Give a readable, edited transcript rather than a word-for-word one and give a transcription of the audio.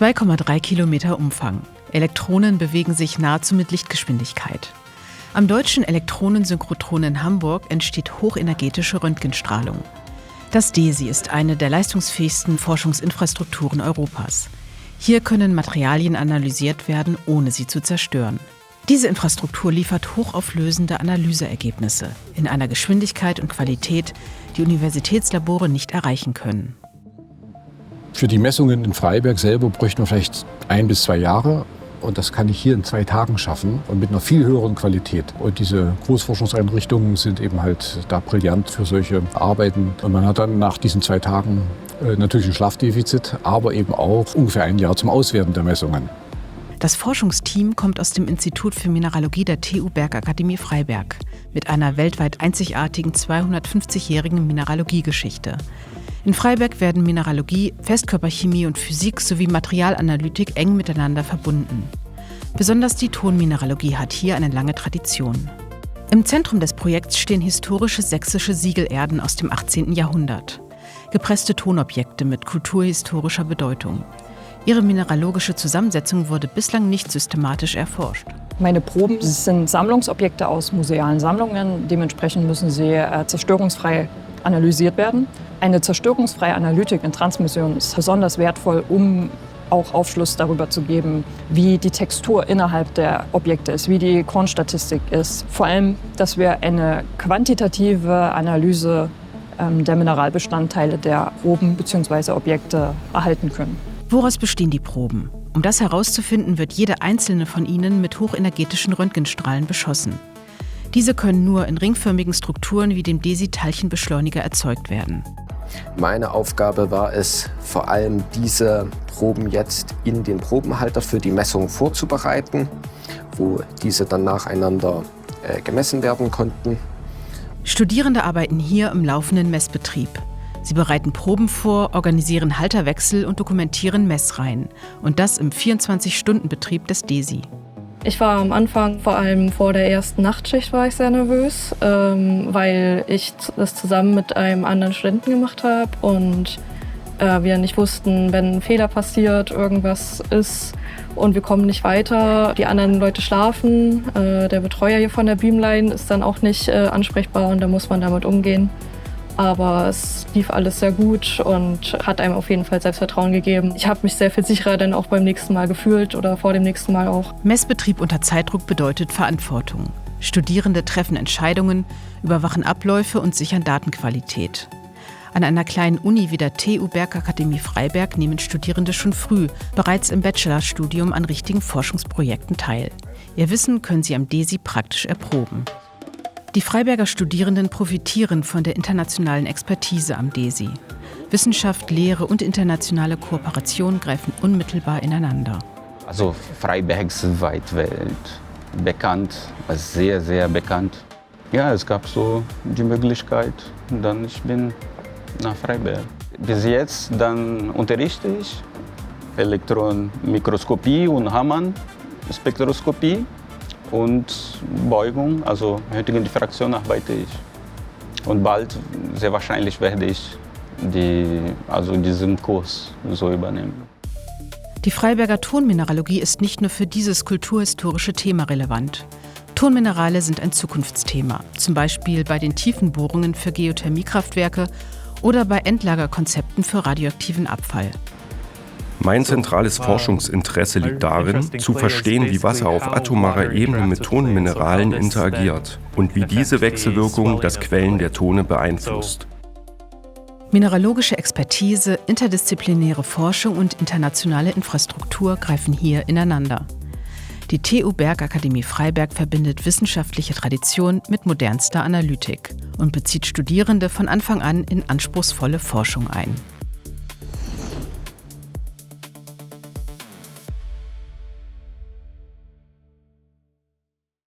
2,3 Kilometer Umfang. Elektronen bewegen sich nahezu mit Lichtgeschwindigkeit. Am Deutschen Elektronensynchrotron in Hamburg entsteht hochenergetische Röntgenstrahlung. Das DESI ist eine der leistungsfähigsten Forschungsinfrastrukturen Europas. Hier können Materialien analysiert werden, ohne sie zu zerstören. Diese Infrastruktur liefert hochauflösende Analyseergebnisse in einer Geschwindigkeit und Qualität, die Universitätslabore nicht erreichen können. Für die Messungen in Freiberg selber bräuchten wir vielleicht 1 bis 2 Jahre. Und das kann ich hier in 2 Tagen schaffen und mit einer viel höheren Qualität. Und diese Großforschungseinrichtungen sind eben halt da brillant für solche Arbeiten. Und man hat dann nach diesen 2 Tagen natürlich ein Schlafdefizit, aber eben auch ungefähr 1 Jahr zum Auswerten der Messungen. Das Forschungsteam kommt aus dem Institut für Mineralogie der TU Bergakademie Freiberg mit einer weltweit einzigartigen 250-jährigen Mineralogiegeschichte. In Freiberg werden Mineralogie, Festkörperchemie und Physik sowie Materialanalytik eng miteinander verbunden. Besonders die Tonmineralogie hat hier eine lange Tradition. Im Zentrum des Projekts stehen historische sächsische Siegelerden aus dem 18. Jahrhundert. Gepresste Tonobjekte mit kulturhistorischer Bedeutung. Ihre mineralogische Zusammensetzung wurde bislang nicht systematisch erforscht. Meine Proben sind Sammlungsobjekte aus musealen Sammlungen. Dementsprechend müssen sie zerstörungsfrei analysiert werden. Eine zerstörungsfreie Analytik in Transmission ist besonders wertvoll, um auch Aufschluss darüber zu geben, wie die Textur innerhalb der Objekte ist, wie die Kornstatistik ist. Vor allem, dass wir eine quantitative Analyse der Mineralbestandteile der Proben bzw. Objekte erhalten können. Woraus bestehen die Proben? Um das herauszufinden, wird jede einzelne von ihnen mit hochenergetischen Röntgenstrahlen beschossen. Diese können nur in ringförmigen Strukturen wie dem DESI-Teilchenbeschleuniger erzeugt werden. Meine Aufgabe war es, vor allem diese Proben jetzt in den Probenhalter für die Messung vorzubereiten, wo diese dann nacheinander gemessen werden konnten. Studierende arbeiten hier im laufenden Messbetrieb. Sie bereiten Proben vor, organisieren Halterwechsel und dokumentieren Messreihen. Und das im 24-Stunden-Betrieb des DESI. Ich war am Anfang, vor allem vor der ersten Nachtschicht, war ich sehr nervös, weil ich das zusammen mit einem anderen Studenten gemacht habe und wir nicht wussten, wenn ein Fehler passiert, irgendwas ist und wir kommen nicht weiter, die anderen Leute schlafen, der Betreuer hier von der Beamline ist dann auch nicht ansprechbar und da muss man damit umgehen. Aber es lief alles sehr gut und hat einem auf jeden Fall Selbstvertrauen gegeben. Ich habe mich sehr viel sicherer dann auch beim nächsten Mal gefühlt oder vor dem nächsten Mal auch. Messbetrieb unter Zeitdruck bedeutet Verantwortung. Studierende treffen Entscheidungen, überwachen Abläufe und sichern Datenqualität. An einer kleinen Uni wie der TU Bergakademie Freiberg nehmen Studierende schon früh, bereits im Bachelorstudium, an richtigen Forschungsprojekten teil. Ihr Wissen können sie am DESI praktisch erproben. Die Freiberger Studierenden profitieren von der internationalen Expertise am DESI. Wissenschaft, Lehre und internationale Kooperation greifen unmittelbar ineinander. Also Freiberg ist weit bekannt, sehr, sehr bekannt. Ja, es gab so die Möglichkeit, dann ich bin nach Freiberg. Bis jetzt dann unterrichte ich Elektronenmikroskopie und Hamann-Spektroskopie. Und Beugung, also heutige Diffraktion arbeite ich. Und bald, sehr wahrscheinlich, werde ich diesen Kurs so übernehmen. Die Freiberger Tonmineralogie ist nicht nur für dieses kulturhistorische Thema relevant. Tonminerale sind ein Zukunftsthema, zum Beispiel bei den Tiefenbohrungen für Geothermiekraftwerke oder bei Endlagerkonzepten für radioaktiven Abfall. Mein zentrales Forschungsinteresse liegt darin, zu verstehen, wie Wasser auf atomarer Ebene mit Tonmineralen interagiert und wie diese Wechselwirkung das Quellen der Tone beeinflusst. Mineralogische Expertise, interdisziplinäre Forschung und internationale Infrastruktur greifen hier ineinander. Die TU Bergakademie Freiberg verbindet wissenschaftliche Tradition mit modernster Analytik und bezieht Studierende von Anfang an in anspruchsvolle Forschung ein.